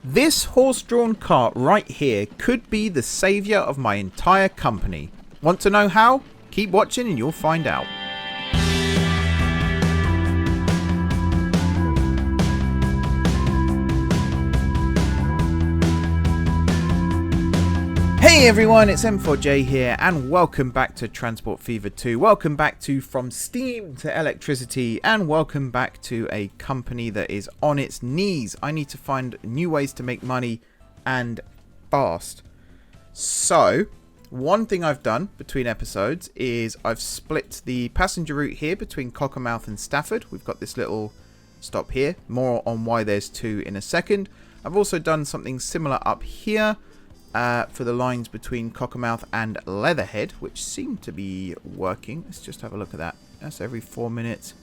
This horse-drawn cart right here could be the saviour of my entire company. Want to know how? Keep watching and you'll find out. Hey everyone, it's M4J here and welcome back to Transport Fever 2. Welcome back to From Steam to Electricity and welcome back to a company that is on its knees. I need to find new ways to make money and fast. So, one thing I've done between episodes is I've split the passenger route here between Cockermouth and Stafford. We've got this little stop here. More on why there's two in a second. I've also done something similar up here. For the lines between Cockermouth and Leatherhead, which seem to be working. Let's just have a look at that. That's every 4 minutes.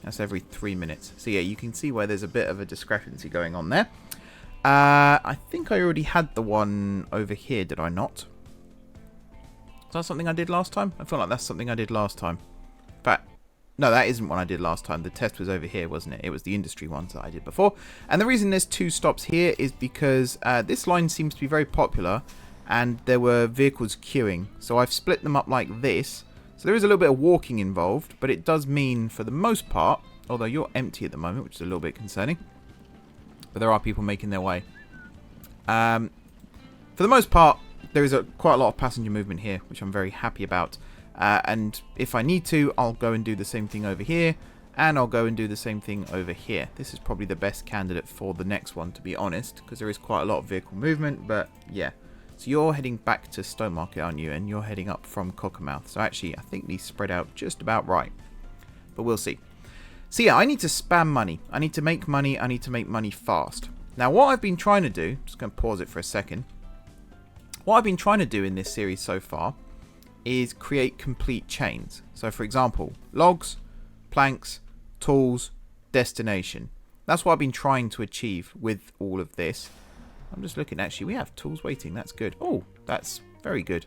That's every 3 minutes. So yeah, you can see where there's a bit of a discrepancy going on there. I think I already had the one over here, did I not? Is that something I did last time? I feel like that's something I did last time. But no, that isn't what I did last time. The test was over here, wasn't it? It was the industry ones that I did before. And the reason there's two stops here is because this line seems to be very popular and there were vehicles queuing. So I've split them up like this. So there is a little bit of walking involved, but it does mean for the most part, although you're empty at the moment, which is a little bit concerning, but there are people making their way. For the most part, there is quite a lot of passenger movement here, which I'm very happy about. And if I need to, I'll go and do the same thing over here. And I'll go and do the same thing over here. This is probably the best candidate for the next one, to be honest. Because there is quite a lot of vehicle movement. But yeah. So you're heading back to Stowmarket, aren't you? And you're heading up from Cockermouth. So actually, I think these spread out just about right. But we'll see. So yeah, I need to spam money. I need to make money. I need to make money fast. Now what I've been trying to do, just going to pause it for a second. What I've been trying to do in this series so far is create complete chains. So for example, logs, planks, tools, destination. That's what I've been trying to achieve with all of this. I'm just looking, actually we have tools waiting, that's good. Oh, that's very good.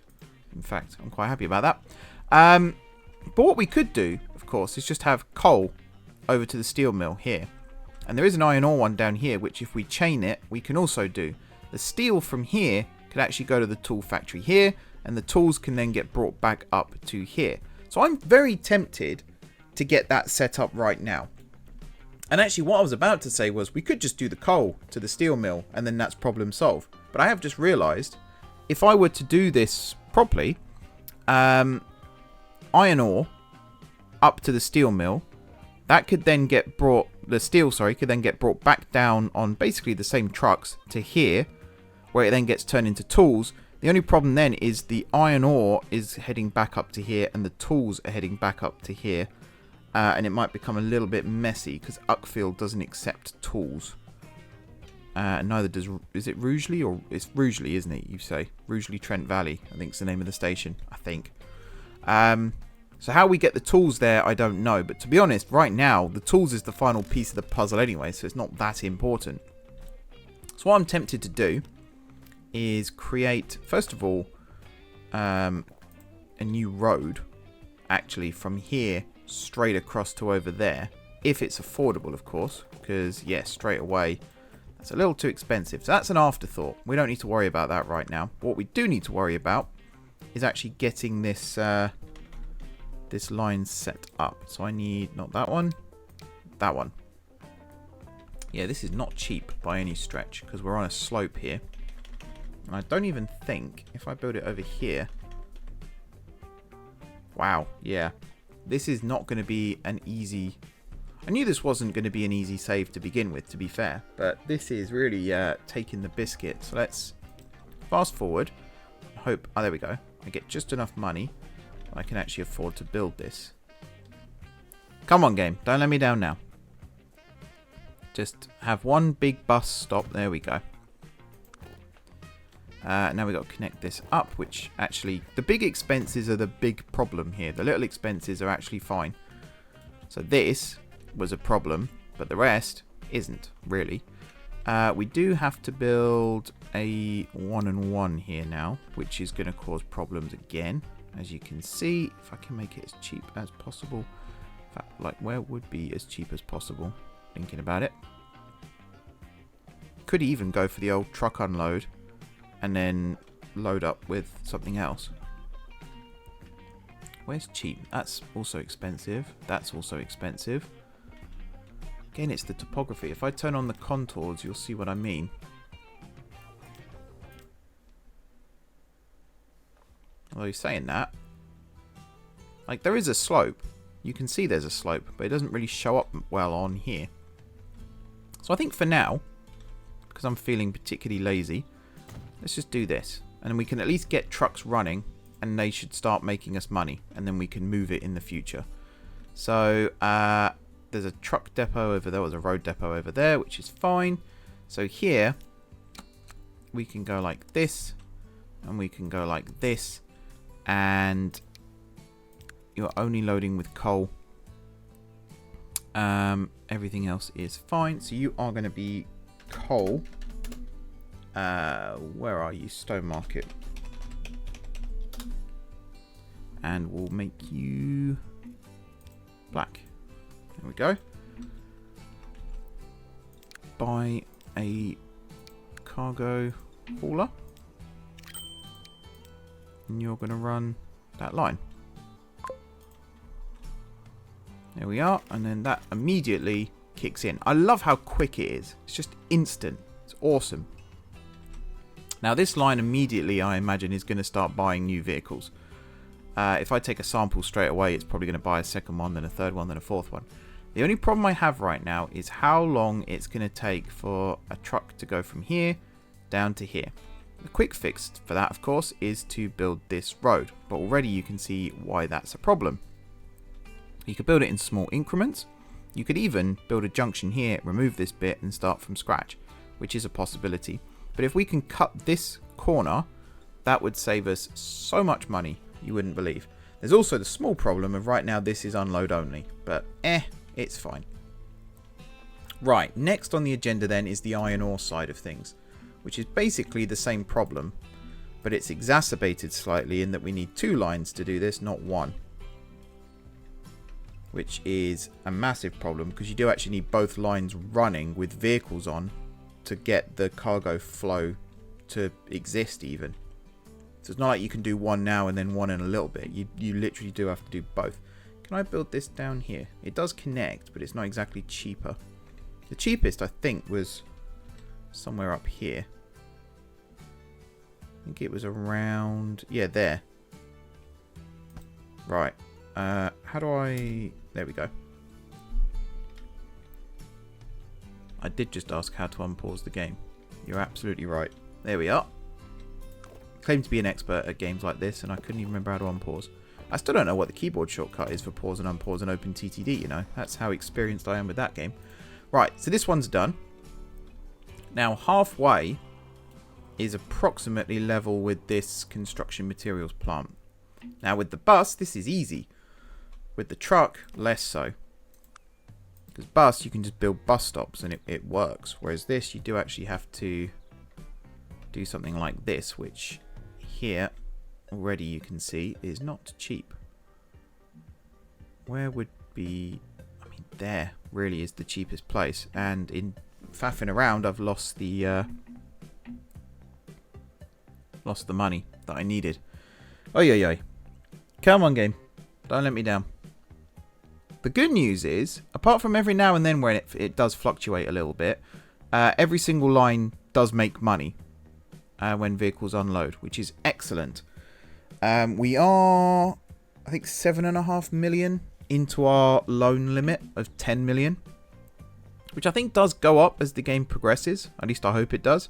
In fact, I'm quite happy about that. But what we could do, of course, is just have coal over to the steel mill here. And there is an iron ore one down here, which if we chain it, we can also do. The steel from here could actually go to the tool factory here, and the tools can then get brought back up to here. So I'm very tempted to get that set up right now. And actually what I was about to say was we could just do the coal to the steel mill and then that's problem solved. But I have just realised if I were to do this properly, iron ore up to the steel mill, that could then get brought, the steel, sorry, could then get brought back down on basically the same trucks to here, where it then gets turned into tools. The only problem then is the iron ore is heading back up to here and the tools are heading back up to here. And it might become a little bit messy because Uckfield doesn't accept tools. Neither does, is it Rugeley or it's Rugeley, isn't it? You say Rugeley Trent Valley, I think it's the name of the station, I think. So how we get the tools there, I don't know. But to be honest, right now, the tools is the final piece of the puzzle anyway, so it's not that important. So what I'm tempted to do is create, first of all, a new road, actually, from here straight across to over there, if it's affordable, of course, because, yeah, straight away, that's a little too expensive. So that's an afterthought. We don't need to worry about that right now. What we do need to worry about is actually getting this, this line set up. So I need, not that one, that one. Yeah, this is not cheap by any stretch, because we're on a slope here. I don't even think, if I build it over here... Wow, yeah. This is not going to be an easy... I knew this wasn't going to be an easy save to begin with, to be fair. But this is really taking the biscuit. So let's fast forward. Hope... Oh, there we go. I get just enough money. I can actually afford to build this. Come on, game. Don't let me down now. Just have one big bus stop. There we go. Now we've got to connect this up, which actually, the big expenses are the big problem here. The little expenses are actually fine. So this was a problem, but the rest isn't, really. We do have to build a 1-and-1 here now, which is going to cause problems again. As you can see, if I can make it as cheap as possible. In fact, like, where would be as cheap as possible? Thinking about it. could even go for the old truck unload and then load up with something else. Where's cheap? That's also expensive. That's also expensive. Again, it's the topography. If I turn on the contours, you'll see what I mean. Although saying that, like, there is a slope. You can see there's a slope, but it doesn't really show up well on here. So I think for now, because I'm feeling particularly lazy, let's just do this. And then we can at least get trucks running, and they should start making us money. And then we can move it in the future. So, there's a truck depot over there. There's a road depot over there, which is fine. So here, we can go like this. And we can go like this. And you're only loading with coal. Everything else is fine. So you are going to be coal. Where are you? Stone market. And we'll make you black. There we go. Buy a cargo hauler. And you're going to run that line. There we are. And then that immediately kicks in. I love how quick it is. It's just instant. It's awesome. Now this line immediately, I imagine, is going to start buying new vehicles. If I take a sample straight away, it's probably going to buy a second one, then a third one, then a fourth one. The only problem I have right now is how long it's going to take for a truck to go from here down to here. The quick fix for that, of course, is to build this road. But already you can see why that's a problem. You could build it in small increments. You could even build a junction here, remove this bit and start from scratch, which is a possibility. But if we can cut this corner, that would save us so much money, you wouldn't believe. There's also the small problem of right now this is unload only, but it's fine. Right, next on the agenda then is the iron ore side of things, which is basically the same problem, but it's exacerbated slightly in that we need 2 lines to do this, not 1. Which is a massive problem because you do actually need both lines running with vehicles on to get the cargo flow to exist even. So it's not like you can do one now and then one in a little bit. You literally do have to do both. Can I build this down here? It does connect, but it's not exactly cheaper. The cheapest, I think, was somewhere up here. I think it was around... yeah, there. Right. How do I... there we go. I did just ask how to unpause the game. You're absolutely right. There we are. Claim to be an expert at games like this, and I couldn't even remember how to unpause. I still don't know what the keyboard shortcut is for pause and unpause and open TTD, you know. That's how experienced I am with that game. Right, so this one's done. Now, halfway is approximately level with this construction materials plant. Now, with the bus, this is easy. With the truck, less so. Because bus, you can just build bus stops and it works. Whereas this, you do actually have to do something like this, which here already you can see is not cheap. Where would be... I mean, there really is the cheapest place. And in faffing around, I've lost the money that I needed. Oy, oy, oy. Come on, game. Don't let me down. The good news is, apart from every now and then when it does fluctuate a little bit, every single line does make money when vehicles unload, which is excellent. We are, I think, 7.5 million into our loan limit of 10 million, which I think does go up as the game progresses. At least I hope it does.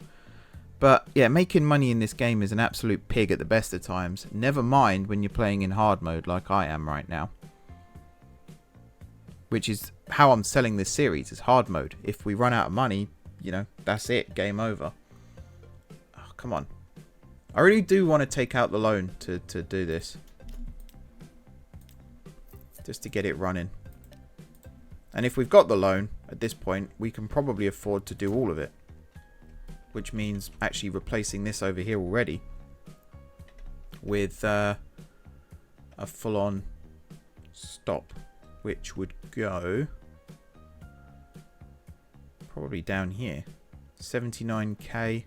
But yeah, making money in this game is an absolute pig at the best of times. Never mind when you're playing in hard mode like I am right now. Which is how I'm selling this series, is hard mode. If we run out of money, you know, that's it. Game over. Oh, come on. I really do want to take out the loan to do this. Just to get it running. And if we've got the loan, at this point, we can probably afford to do all of it. Which means actually replacing this over here already with a full-on stop, which would go probably down here. 79k.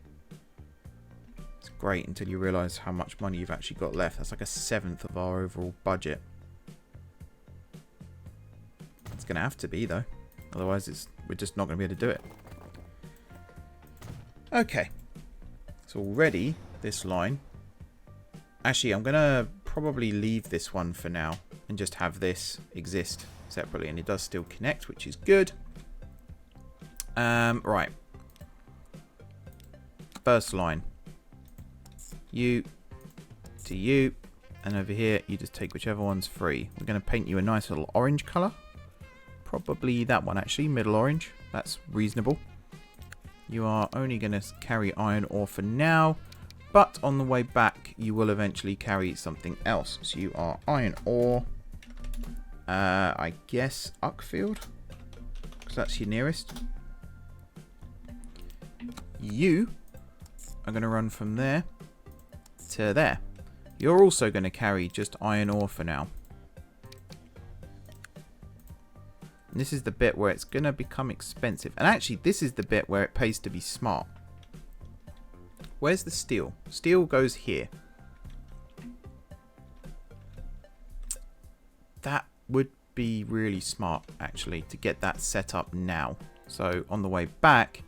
It's great until you realise how much money you've actually got left. That's like a seventh of our overall budget. It's going to have to be, though. Otherwise, we're just not going to be able to do it. Okay. So already, this line... Actually, I'm going to probably leave this one for now and just have this exist separately. And it does still connect, which is good. Right. First line. You to you. And over here, you just take whichever one's free. We're going to paint you a nice little orange colour. Probably that one, actually. Middle orange. That's reasonable. You are only going to carry iron ore for now. But on the way back, you will eventually carry something else. So you are iron ore. I guess Uckfield. Because that's your nearest. You are going to run from there to there. You're also going to carry just iron ore for now. And this is the bit where it's going to become expensive. And actually, this is the bit where it pays to be smart. Where's the steel? Steel goes here. That would be really smart, actually, to get that set up now. So on the way back,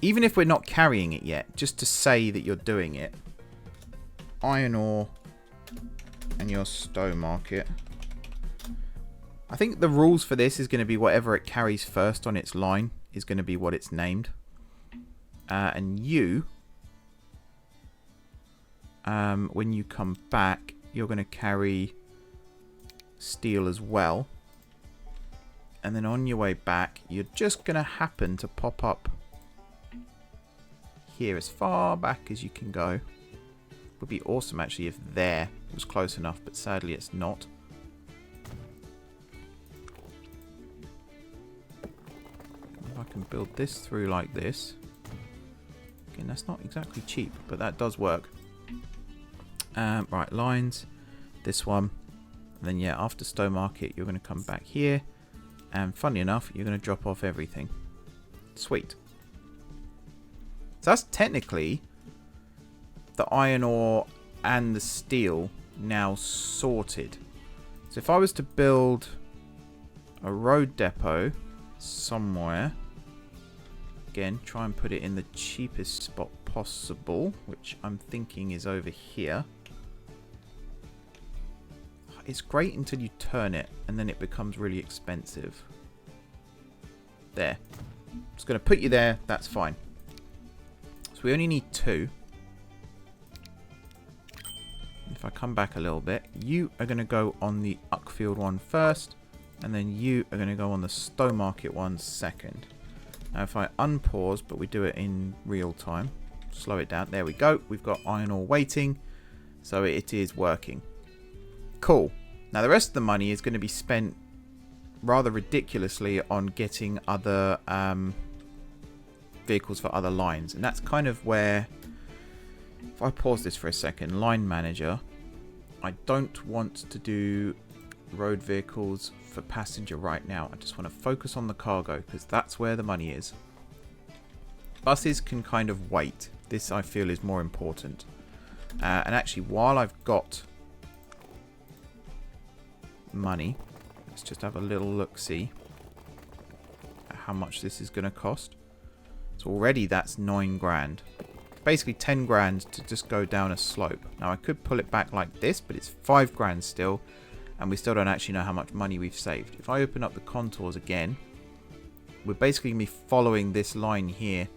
even if we're not carrying it yet, just to say that you're doing it, iron ore and your stow market. I think the rules for this is going to be whatever it carries first on its line is going to be what it's named. And you, when you come back, you're going to carry steel as well. And then on your way back, you're just going to happen to pop up here as far back as you can go. Would be awesome, actually, if there was close enough, but sadly it's not. If I can build this through like this. Again, that's not exactly cheap, but that does work. Right, lines. This one. And then, yeah, after Stowe Market, you're going to come back here. And funny enough, you're going to drop off everything. Sweet. So that's technically the iron ore and the steel now sorted. So if I was to build a road depot somewhere, again, try and put it in the cheapest spot possible, which I'm thinking is over here. It's great until you turn it, and then it becomes really expensive. There. It's going to put you there. That's fine. So we only need 2. If I come back a little bit, you are going to go on the Uckfield one first, and then you are going to go on the Stowe Market one second. Now if I unpause, but we do it in real time, slow it down. There we go. We've got iron ore waiting, so it is working. Cool. Now the rest of the money is going to be spent rather ridiculously on getting other vehicles for other lines. And that's kind of where, if I pause this for a second, line manager, I don't want to do road vehicles for passenger right now. I just want to focus on the cargo because that's where the money is. Buses can kind of wait. This I feel is more important. And actually, while I've got money, let's just have a little look-see at how much this is going to cost. So already that's 9 grand. Basically 10 grand to just go down a slope. Now I could pull it back like this, but it's 5 grand still, and we still don't actually know how much money we've saved. If I open up the contours again, we're basically going to be following this line here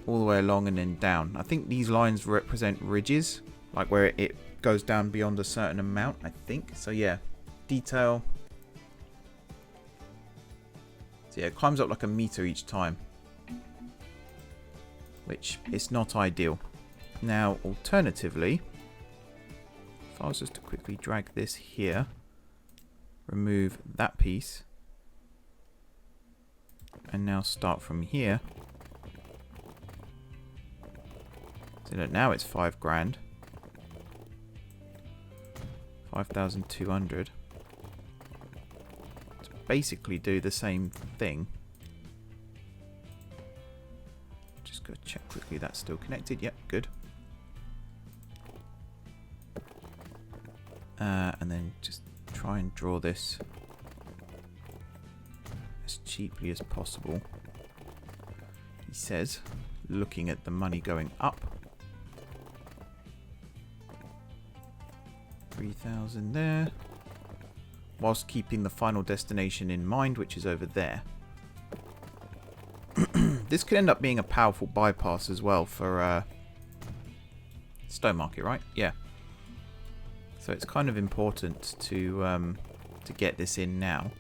all the way along and then down. I think these lines represent ridges, like where it goes down beyond a certain amount, I think. So yeah, detail. So yeah, it climbs up like a meter each time, which is not ideal. Now, alternatively, if I was just to quickly drag this here, remove that piece, and now start from here. So that now it's 5 grand. 5,200. To basically do the same thing. go check quickly that's still connected. Yep, good. And then just try and draw this as cheaply as possible. He says, looking at the money going up. 3,000 there. Whilst keeping the final destination in mind, which is over there. This could end up being a powerful bypass as well for Stone Market, right? Yeah. So it's kind of important to get this in now.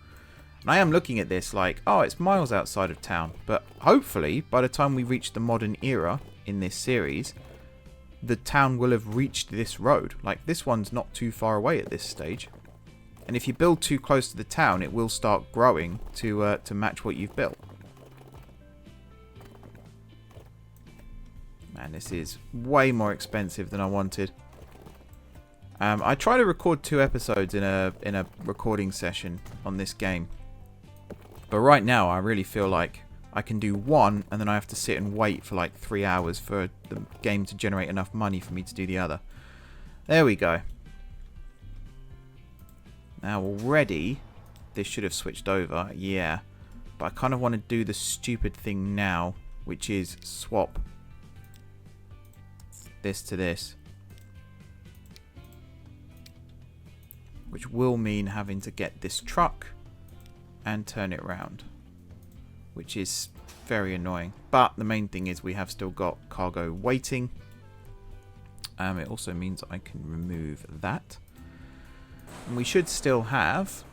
And I am looking at this like, oh, it's miles outside of town. But hopefully, by the time we reach the modern era in this series, the town will have reached this road. Like, this one's not too far away at this stage. And if you build too close to the town, it will start growing to match what you've built. Man, this is way more expensive than I wanted. I try to record 2 episodes in a recording session on this game. But right now, I really feel like I can do 1, and then I have to sit and wait for like 3 hours for the game to generate enough money for me to do the other. There we go. Now already, this should have switched over, yeah. But I kind of want to do the stupid thing now, which is swap this to this. Which will mean having to get this truck and turn it around. Which is very annoying. But the main thing is we have still got cargo waiting. It also means I can remove that. And we should still have,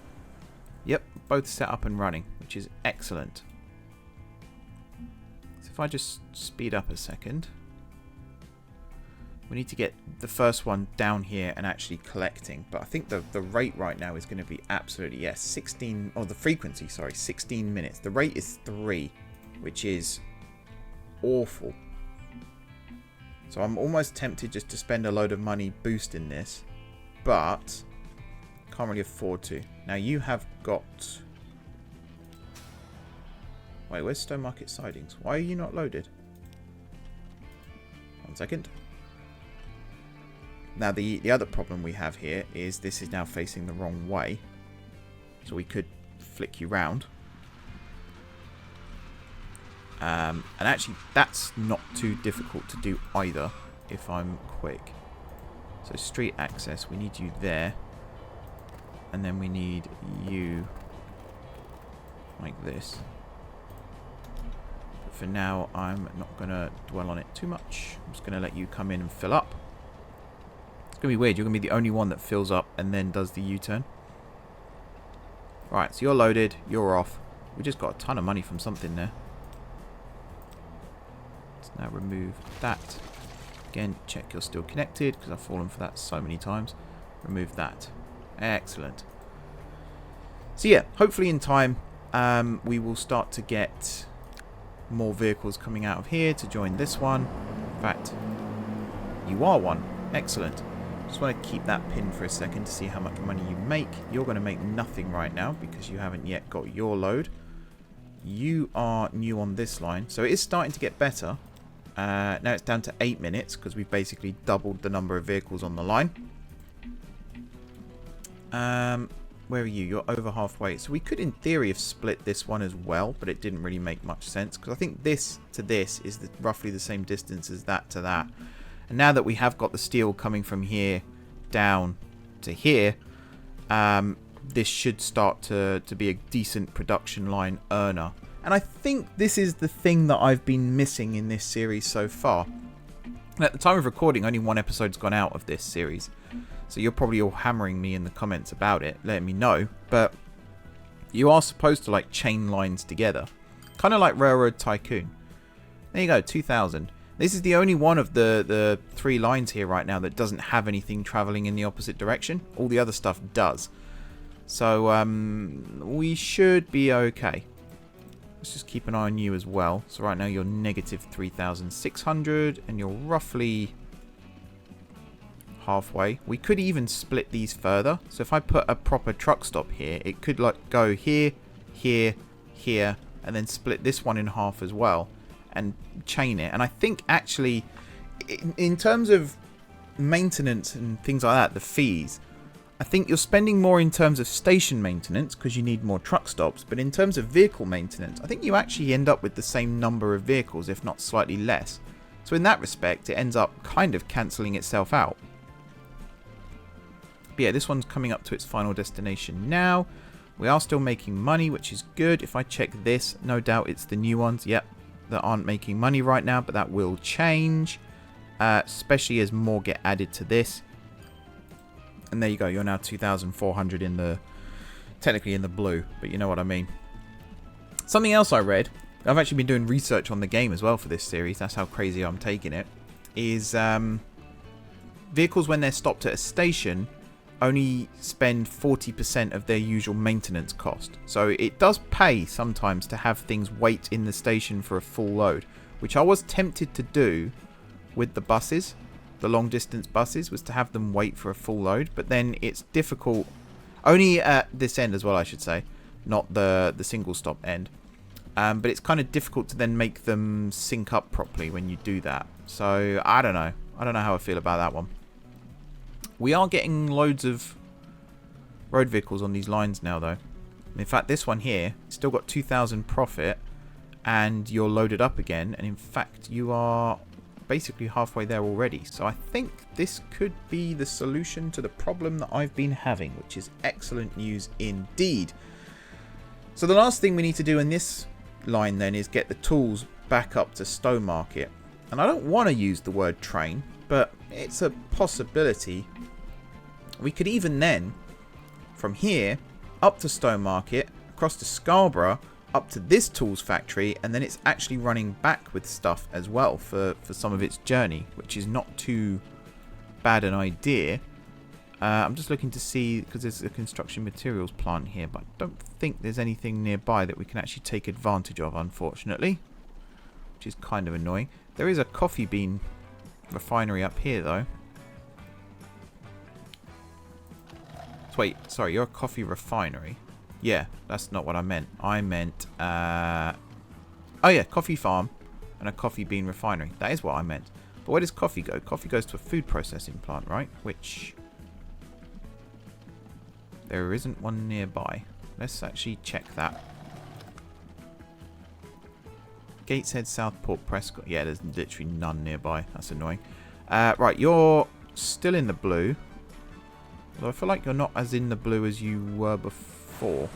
yep, both set up and running, which is excellent. So if I just speed up a second. We need to get the first one down here and actually collecting. But I think the rate right now is going to be absolutely, yes, 16, or the frequency, sorry, 16 minutes. The rate is 3, which is awful. So I'm almost tempted just to spend a load of money boosting this. But can't really afford to. Now you have got... Wait, where's Stone Market Sidings? Why are you not loaded? 1 second. Now the other problem we have here is this is now facing the wrong way. So we could flick you round. And actually that's not too difficult to do either if I'm quick. So street access, we need you there. And then we need you like this. But for now I'm not going to dwell on it too much. I'm just going to let you come in and fill up. It's going to be weird. You're going to be the only one that fills up and then does the U-turn. Right, so you're loaded. You're off. We just got a ton of money from something there. Let's now remove that. Again, check you're still connected because I've fallen for that so many times. Remove that. Excellent. So yeah, hopefully in time we will start to get more vehicles coming out of here to join this one. In fact, you are one. Excellent. Just want to keep that pin for a second to see how much money you make. You're going to make nothing right now because you haven't yet got your load. You are new on this line, so it is starting to get better. Now it's down to 8 minutes because we've basically doubled the number of vehicles on the line. Where are you? You're over halfway. So we could in theory have split this one as well, but it didn't really make much sense because I think this to this is roughly the same distance as that to that. And now that we have got the steel coming from here down to here, this should start to be a decent production line earner. And I think this is the thing that I've been missing in this series so far. At the time of recording, only 1 episode's gone out of this series. So you're probably all hammering me in the comments about it, letting me know. But you are supposed to like chain lines together. Kind of like Railroad Tycoon. There you go, 2000. This is the only one of the 3 lines here right now that doesn't have anything traveling in the opposite direction. All the other stuff does. So we should be okay. Let's just keep an eye on you as well. So right now you're negative 3,600 and you're roughly halfway. We could even split these further. So if I put a proper truck stop here, it could like go here, here, here, and then split this one in half as well. and chain it. And I think actually, in terms of maintenance and things like that, the fees, I think you're spending more in terms of station maintenance because you need more truck stops. But in terms of vehicle maintenance, I think you actually end up with the same number of vehicles, if not slightly less. So in that respect, it ends up kind of cancelling itself out. But yeah, this one's coming up to its final destination now. We are still making money, which is good. If I check this, no doubt it's the new ones, yep, that aren't making money right now, but that will change, especially as more get added to this. And there you go, you're now 2,400 in the, technically in the blue, but you know what I mean. Something else I read, I've actually been doing research on the game as well for this series, that's how crazy I'm taking it, is vehicles when they're stopped at a station only spend 40% of their usual maintenance cost. So it does pay sometimes to have things wait in the station for a full load, which I was tempted to do with the buses. The long distance buses was to have them wait for a full load, but then it's difficult, only at this end as well I should say, not the single stop end, but it's kind of difficult to then make them sync up properly when you do that. So I don't know how I feel about that one. We are getting loads of road vehicles on these lines now though. In fact, this one here still got 2,000 profit and you're loaded up again, and in fact you are basically halfway there already. So I think this could be the solution to the problem that I've been having, which is excellent news indeed. So the last thing we need to do in this line then is get the tools back up to Stowmarket. And I don't want to use the word train, but it's a possibility. We could even then, from here, up to Stowmarket, across to Scarborough, up to this tools factory, and then it's actually running back with stuff as well for some of its journey, which is not too bad an idea. I'm just looking to see, because there's a construction materials plant here, but I don't think there's anything nearby that we can actually take advantage of, unfortunately, which is kind of annoying. There is a coffee bean refinery up here though. Wait, sorry, you're a coffee refinery. Yeah, that's not what I meant. I meant oh yeah, coffee farm and a coffee bean refinery. That is what I meant. But where does coffee go? Coffee goes to a food processing plant, right? Which there isn't one nearby. Let's actually check that. Gateshead, Southport, Prescott. Yeah, there's literally none nearby. That's annoying. Right, you're still in the blue. Although I feel like you're not as in the blue as you were before.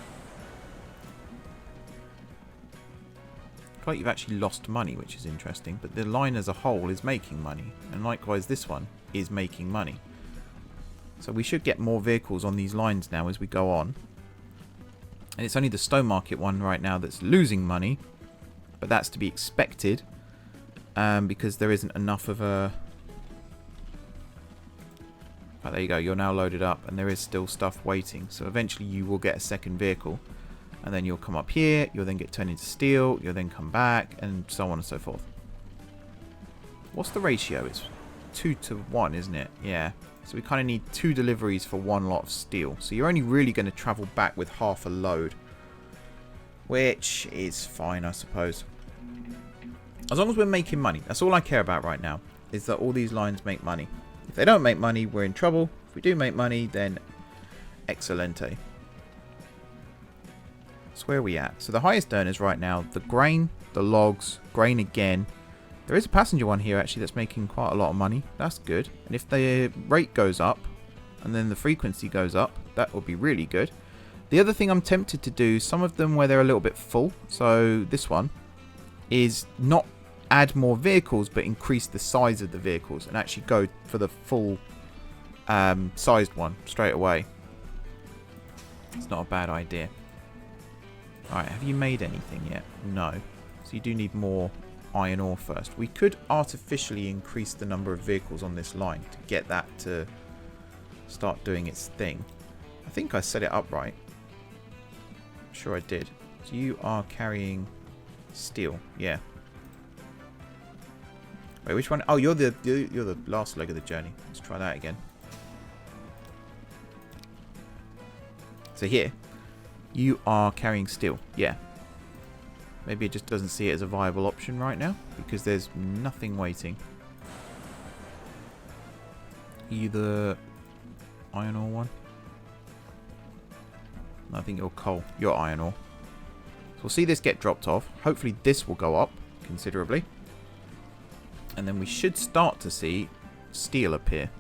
I feel like you've actually lost money, which is interesting. But the line as a whole is making money. And likewise, this one is making money. So we should get more vehicles on these lines now as we go on. And it's only the Stowmarket one right now that's losing money. But that's to be expected, because there isn't enough of a... Right, there you go, you're now loaded up and there is still stuff waiting. So eventually you will get a second vehicle. And then you'll come up here, you'll then get turned into steel, you'll then come back, and so on and so forth. What's the ratio? It's 2 to 1, isn't it? Yeah. So we kind of need 2 deliveries for 1 lot of steel. So you're only really going to travel back with half a load, which is fine, I suppose. As long as we're making money. That's all I care about right now, is that all these lines make money. If they don't make money, we're in trouble. If we do make money, then excelente. So where are we at? So the highest earners right now, the grain, the logs, grain again. There is a passenger one here actually that's making quite a lot of money. That's good. And if the rate goes up and then the frequency goes up, that will be really good. The other thing I'm tempted to do, some of them where they're a little bit full, so this one, is not add more vehicles but increase the size of the vehicles and actually go for the full sized one straight away. It's not a bad idea. Alright, have you made anything yet? No. So you do need more iron ore first. We could artificially increase the number of vehicles on this line to get that to start doing its thing. I think I set it up right. I'm sure I did. So you are carrying steel. Yeah. Wait, which one? Oh, you're the last leg of the journey. Let's try that again. So here, you are carrying steel. Yeah. Maybe it just doesn't see it as a viable option right now because there's nothing waiting. Either iron ore one. I think you're coal. You're iron ore. So we'll see this get dropped off. Hopefully this will go up considerably. And then we should start to see steel appear.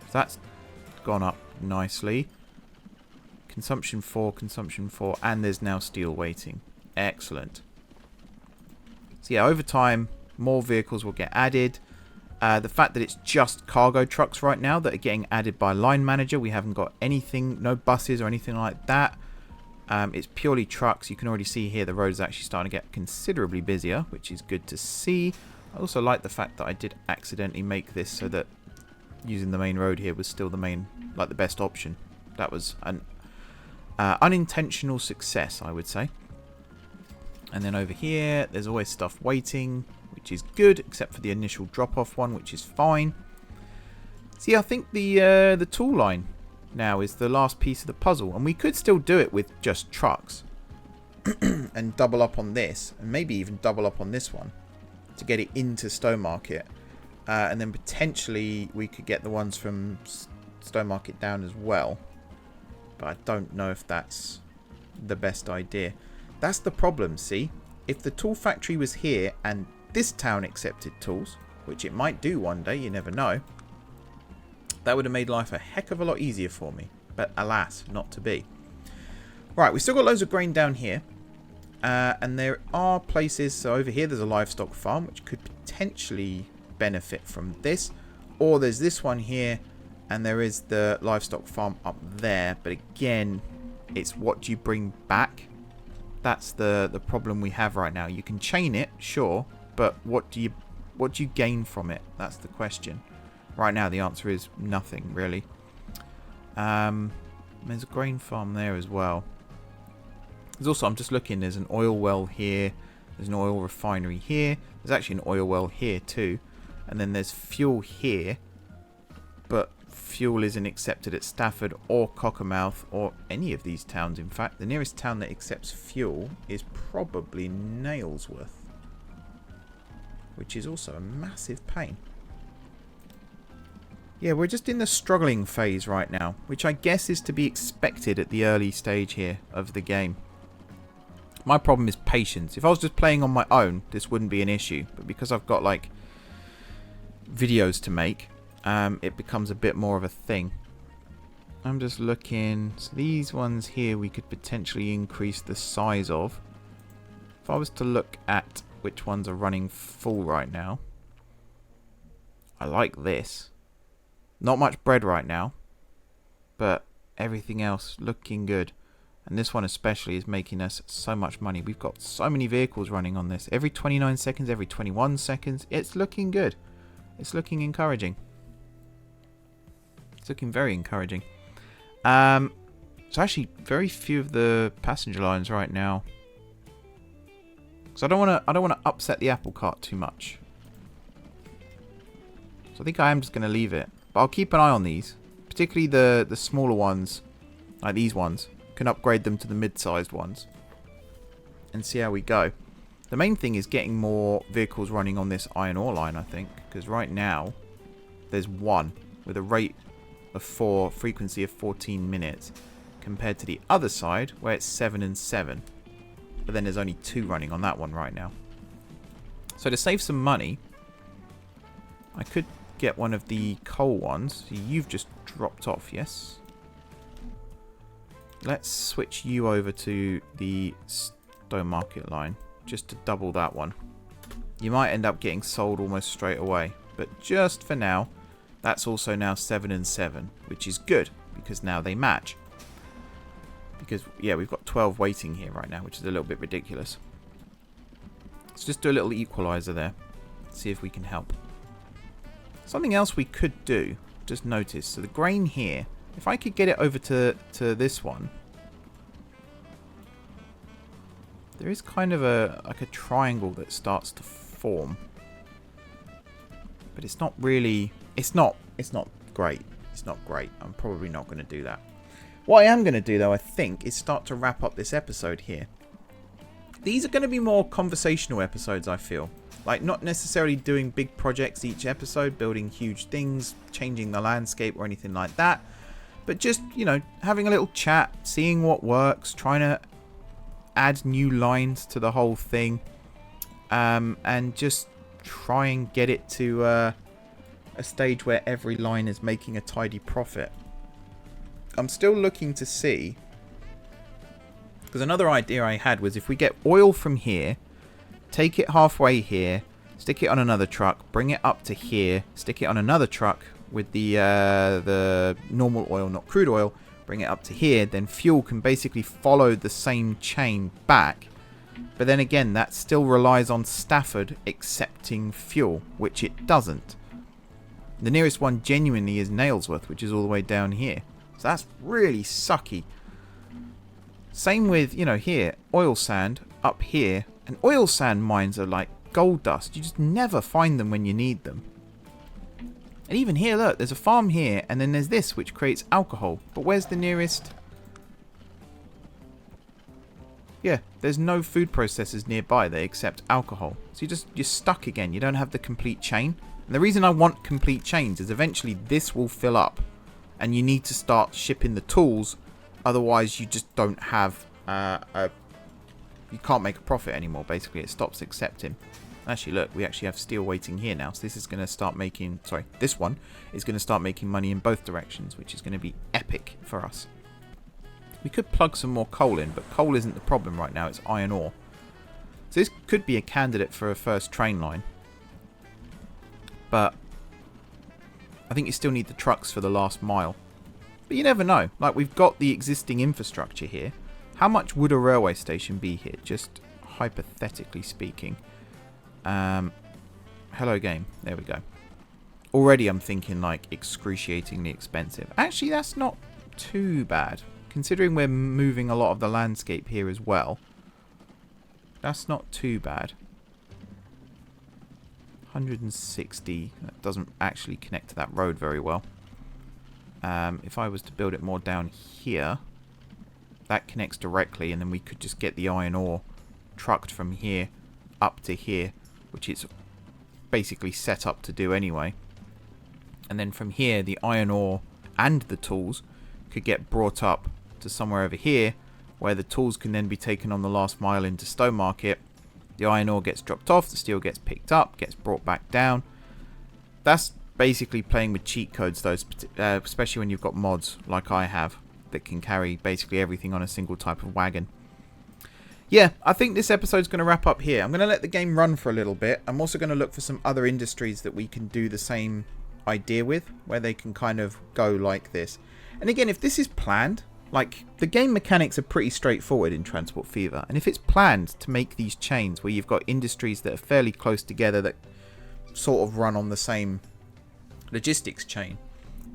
So that's gone up nicely. Consumption 4, and there's now steel waiting. Excellent. So yeah, over time, more vehicles will get added. The fact that it's just cargo trucks right now that are getting added by line manager. We haven't got anything, no buses or anything like that. It's purely trucks. You can already see here the road is actually starting to get considerably busier, which is good to see. I also like the fact that I did accidentally make this so that using the main road here was still the main, like the best option. That was an unintentional success, I would say. And then over here, there's always stuff waiting, which is good, except for the initial drop-off one, which is fine. See, I think the tool line now is the last piece of the puzzle, and we could still do it with just trucks and double up on this, and maybe even double up on this one to get it into Stowmarket, and then potentially we could get the ones from Stowmarket down as well, but I don't know if that's the best idea. That's the problem, see? If the tool factory was here and this town accepted tools, which it might do one day, you never know, that would have made life a heck of a lot easier for me. But alas, not to be. Right, we've still got loads of grain down here. And there are places, so over here there's a livestock farm, which could potentially benefit from this. Or there's this one here, and there is the livestock farm up there. But again, it's what do you bring back? That's the problem we have right now. You can chain it, sure, but what do you gain from it? That's the question. Right now, the answer is nothing, really. There's a grain farm there as well. There's also, I'm just looking, there's an oil well here. There's an oil refinery here. There's actually an oil well here too. And then there's fuel here. But fuel isn't accepted at Stafford or Cockermouth or any of these towns, in fact. The nearest town that accepts fuel is probably Nailsworth, which is also a massive pain. Yeah, we're just in the struggling phase right now, which I guess is to be expected at the early stage here of the game. My problem is patience. If I was just playing on my own, this wouldn't be an issue. But because I've got, like, videos to make, it becomes a bit more of a thing. I'm just looking. So these ones here we could potentially increase the size of. If I was to look at which ones are running full right now. I like this. Not much bread right now, but everything else looking good. And this one especially is making us so much money. We've got so many vehicles running on this. Every 29 seconds, every 21 seconds. It's looking good. It's looking encouraging. It's looking very encouraging. So actually, very few of the passenger lines right now. So I don't want to upset the apple cart too much. So I think I am just going to leave it. But I'll keep an eye on these. Particularly the smaller ones, like these ones. Can upgrade them to the mid-sized ones. And see how we go. The main thing is getting more vehicles running on this iron ore line, I think. Because right now, there's one with a rate of 4, frequency of 14 minutes. Compared to the other side, where it's 7 and 7. But then there's only 2 running on that one right now. So to save some money, I could get one of the coal ones. So you've just dropped off, yes? Let's switch you over to the Stowmarket line. Just to double that one. You might end up getting sold almost straight away. But just for now, that's also now 7 and 7. Which is good, because now they match. Because, yeah, we've got 12 waiting here right now, which is a little bit ridiculous. Let's just do a little equalizer there. See if we can help. Something else we could do, just notice. So the grain here, if I could get it over to this one. There is kind of like a triangle that starts to form. But it's not really, it's not great. It's not great. I'm probably not going to do that. What I am going to do, though, I think, is start to wrap up this episode here. these are going to be more conversational episodes, I feel. Like, not necessarily doing big projects each episode, building huge things, changing the landscape or anything like that. But just, you know, having a little chat, seeing what works, trying to add new lines to the whole thing. And just try and get it to a stage where every line is making a tidy profit. I'm still looking to see, because another idea I had was if we get oil from here, take it halfway here, stick it on another truck, bring it up to here, stick it on another truck with the normal oil, not crude oil, bring it up to here, then fuel can basically follow the same chain back. But then again, that still relies on Stafford accepting fuel, which it doesn't. The nearest one genuinely is Nailsworth, which is all the way down here. So that's really sucky. Same with, you know, here, oil sand up here. And oil sand mines are like gold dust. You just never find them when you need them. And even here, look, there's a farm here, and then there's this, which creates alcohol. But where's the nearest? Yeah, there's no food processors nearby that accept alcohol. So you're stuck again. You don't have the complete chain. And the reason I want complete chains is eventually this will fill up. And you need to start shipping the tools. Otherwise, you just don't have you can't make a profit anymore, basically. It stops accepting. Actually, look, we actually have steel waiting here now. So this is going to start making... Sorry, this one is going to start making money in both directions, which is going to be epic for us. We could plug some more coal in, but coal isn't the problem right now. It's iron ore. So this could be a candidate for a first train line. But I think you still need the trucks for the last mile. But you never know. Like, we've got the existing infrastructure here. How much would a railway station be here? Just hypothetically speaking. Hello game. There we go. Already I'm thinking like excruciatingly expensive. Actually, that's not too bad. Considering we're moving a lot of the landscape here as well. That's not too bad. 160. That doesn't actually connect to that road very well. If I was to build it more down here, that connects directly, and then we could just get the iron ore trucked from here up to here, which it's basically set up to do anyway. And then from here, the iron ore and the tools could get brought up to somewhere over here, where the tools can then be taken on the last mile into Stowmarket. The iron ore gets dropped off, the steel gets picked up, gets brought back down. That's basically playing with cheat codes, though, especially when you've got mods like I have that can carry basically everything on a single type of wagon. Yeah, I think this episode's going to wrap up here. I'm going to let the game run for a little bit. I'm also going to look for some other industries that we can do the same idea with, where they can kind of go like this. And again, if this is planned, like, the game mechanics are pretty straightforward in Transport Fever, and if it's planned to make these chains where you've got industries that are fairly close together that sort of run on the same logistics chain,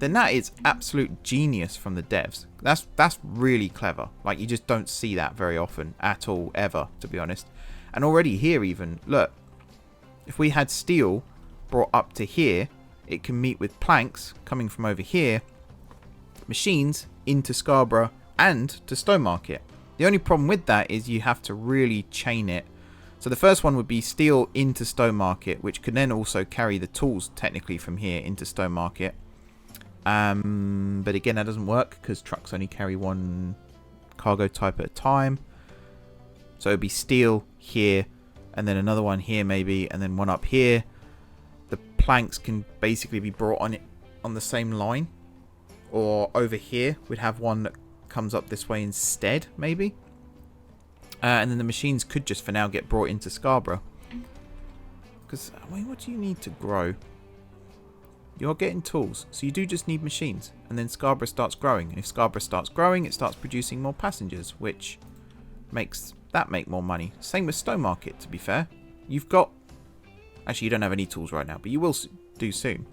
then that is absolute genius from the devs. That's really clever. Like, you just don't see that very often at all, ever, to be honest. And already here even, look, if we had steel brought up to here, it can meet with planks coming from over here, machines into Scarborough and to Stowmarket. The only problem with that is you have to really chain it. So the first one would be steel into Stowmarket, which could then also carry the tools technically from here into Stowmarket. But again, that doesn't work because trucks only carry one cargo type at a time. So it'd be steel here, and then another one here maybe, and then one up here. The planks can basically be brought on the same line. Or over here, we'd have one that comes up this way instead, maybe. And then the machines could just for now get brought into Scarborough. Because, I mean, what do you need to grow? You're getting tools, so you do just need machines. And then Scarborough starts growing. And if Scarborough starts growing, it starts producing more passengers, which makes that make more money. Same with Stowmarket, to be fair. You've got... Actually, you don't have any tools right now, but you will do soon.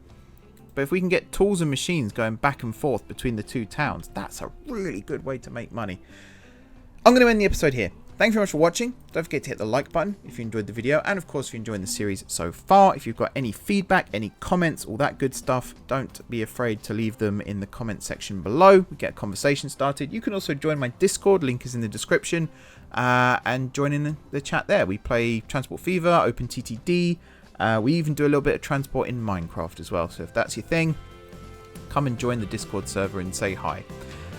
But if we can get tools and machines going back and forth between the two towns, that's a really good way to make money. I'm going to end the episode here. Thanks very much for watching. Don't forget to hit the like button if you enjoyed the video. And of course, if you're enjoying the series so far, if you've got any feedback, any comments, all that good stuff, don't be afraid to leave them in the comment section below. We get a conversation started. You can also join my Discord. Link is in the description. And join in the chat there. We play Transport Fever, OpenTTD. We even do a little bit of transport in Minecraft as well. So if that's your thing, come and join the Discord server and say hi.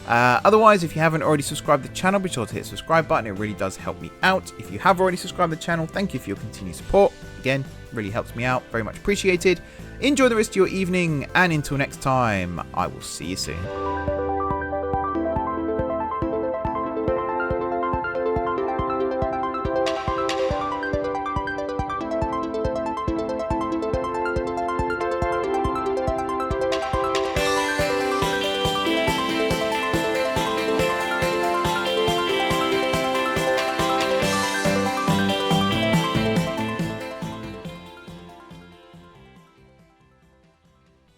Otherwise, if you haven't already subscribed to the channel, be sure to hit the subscribe button. It really does help me out. If you have already subscribed to the channel, thank you for your continued support. Again, really helps me out. Very much appreciated. Enjoy the rest of your evening, and until next time, I will see you soon.